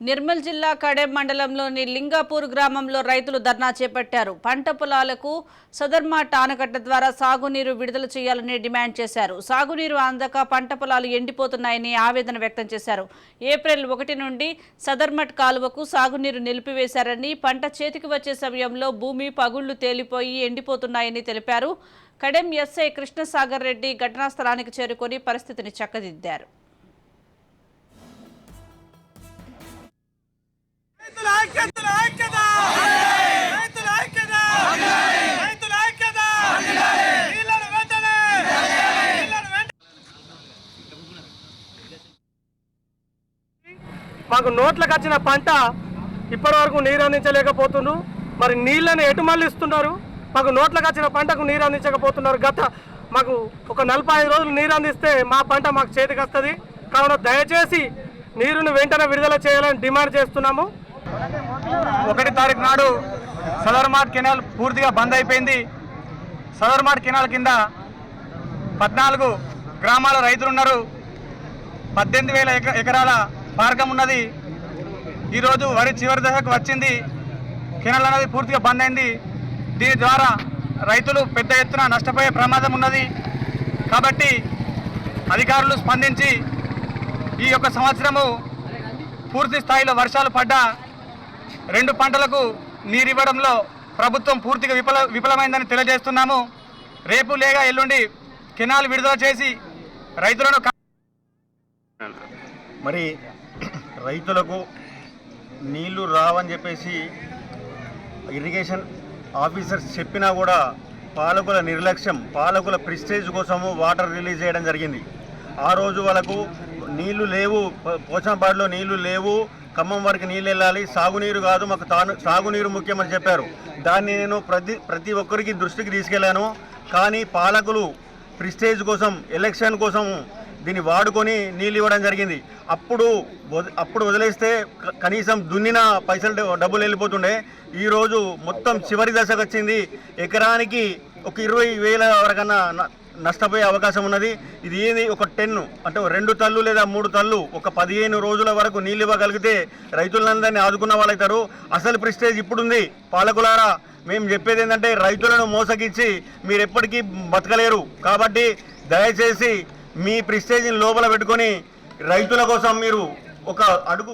నిర్మల్ జిల్లా కడెం మండలంలోని లింగాపూర్ గ్రామంలో రైతులు ధర్నా చేపట్టారు. పంట పొలాలకు సదర్మాట్ ఆనకట్ట ద్వారా సాగునీరు విడుదల చేయాలని డిమాండ్ చేశారు. సాగునీరు అందక పంట పొలాలు ఎండిపోతున్నాయని ఆవేదన వ్యక్తం చేశారు. ఏప్రిల్ 1 నుండి సదర్మట్ కాలువకు సాగునీరు నిలిపివేశారని, పంట చేతికి వచ్చే సమయంలో భూమి పగుళ్లు తేలిపోయి ఎండిపోతున్నాయని తెలిపారు. కడెం ఎస్ఐ కృష్ణసాగర్ రెడ్డి ఘటనా స్థలానికి చేరుకొని పరిస్థితిని చక్కదిద్దారు. మాకు నోట్లకు వచ్చిన పంట ఇప్పటి వరకు నీరు అందించలేకపోతున్నారు. మరి నీళ్ళని ఎటు మళ్ళిస్తున్నారు? మాకు నోట్లకు వచ్చిన పంటకు నీరు అందించకపోతున్నారు. మాకు ఒక 45 రోజులు నీరు అందిస్తే మా పంట మాకు చేతికి వస్తుంది. కావున దయచేసి నీరును వెంటనే విడుదల చేయాలని డిమాండ్ చేస్తున్నాము. 1 తారీఖు నాడు సదర్మాట్ కెనాల్ పూర్తిగా బంద్ అయిపోయింది. సదర్మాట్ కెనాల్ కింద 14 గ్రామాల రైతులున్నారు. 18,000 ఎకరాల మార్గం ఉన్నది. ఈరోజు వరి చివరి దశకు వచ్చింది. కెనాల్ అనేది పూర్తిగా బంద్ అయింది. దీని ద్వారా రైతులు పెద్ద ఎత్తున నష్టపోయే ప్రమాదం ఉన్నది. కాబట్టి అధికారులు స్పందించి ఈ యొక్క సంవత్సరము పూర్తి స్థాయిలో వర్షాలు పడ్డ 2 పంటలకు నీరివ్వడంలో ప్రభుత్వం పూర్తిగా విఫలమైందని తెలియజేస్తున్నాము. రేపు లేక ఎల్లుండి కెనాల్ విడుదల చేసి రైతులను మరి రైతులకు నీళ్లు రావని చెప్పేసి ఇరిగేషన్ ఆఫీసర్స్ చెప్పినా కూడా పాలకుల నిర్లక్ష్యం, పాలకుల ప్రిస్టేజ్ కోసము వాటర్ రిలీజ్ చేయడం జరిగింది. ఆ రోజు వాళ్ళకు నీళ్లు లేవు, పోచంపాడులో నీళ్లు లేవు, ఖమ్మం వరకు నీళ్ళు వెళ్ళాలి, సాగునీరు కాదు, మాకు సాగునీరు ముఖ్యమని చెప్పారు. దాన్ని నేను ప్రతి ఒక్కరికి దృష్టికి తీసుకెళ్లాను. కానీ పాలకులు ప్రిస్టేజ్ కోసం, ఎలక్షన్ కోసం దీన్ని వాడుకొని నీళ్ళు ఇవ్వడం జరిగింది. అప్పుడు వదిలేస్తే కనీసం దున్నిన పైసలు డబ్బులు వెళ్ళిపోతుండే. ఈరోజు మొత్తం చివరి దశకు వచ్చింది. ఎకరానికి ఒక 20,000 వరకన్నా నష్టపోయే అవకాశం ఉన్నది. ఇది ఏది ఒక 10 అంటే 2 తల్లు లేదా 3 తల్లు ఒక 15 రోజుల వరకు నీళ్ళు ఇవ్వగలిగితే రైతులందరినీ ఆదుకున్న వాళ్ళు అవుతారు. అసలు ప్రిస్టేజ్ ఇప్పుడుంది. పాలకులారా, మేము చెప్పేది ఏంటంటే రైతులను మోసగిచ్చి మీరు ఎప్పటికీ బతకలేరు. కాబట్టి దయచేసి మీ ప్రిస్టేజ్ని లోపల పెట్టుకొని రైతుల కోసం మీరు ఒక అడుగు